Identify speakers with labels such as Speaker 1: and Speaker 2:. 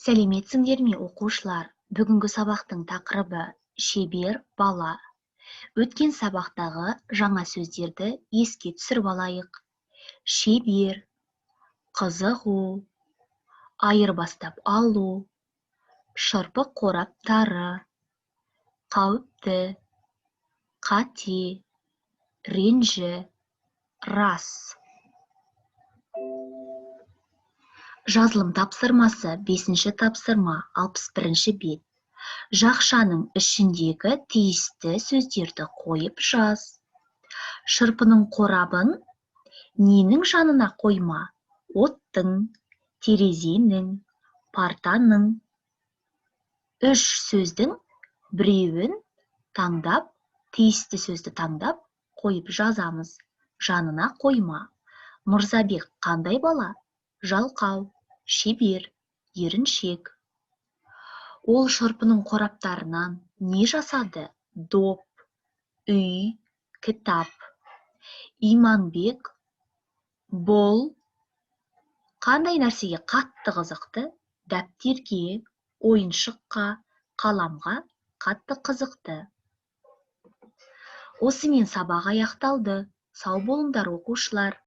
Speaker 1: Сәлеметсіңдер ме, оқушылар? Бүгінгі сабақтың тақырыбы шебер бала. Өткен сабақтағы жаңа сөздерді еске түсіріп алайық. Шебер, қызығу, айырбастап алу, шырпы қораптары, қауіпті, қате, ренжі, рас. Жазылым тапсырмасы 5-ші тапсырма 61-ші бет. Жақшаның ішіндегі тиісті сөздерді қойып жаз. Шырпының қорабын ненің жанына қойма? Оттың, терезенің, партаның. 3 сөздің біреуін таңдап, тиісті сөзді таңдап қойып жазамыз. Жанына қойма. Мырзабек қандай бала? Жалқау, шебер, еріншек. Ол шырпының қораптарынан не жасады? Доп, үй, кітап. Иманбек бұл қандай нәрсеге қатты қызықты? Дәптерге, ойыншыққа, қаламға қатты қызықты. Осымен сабақ аяқталды. Сау болыңдар, оқушылар.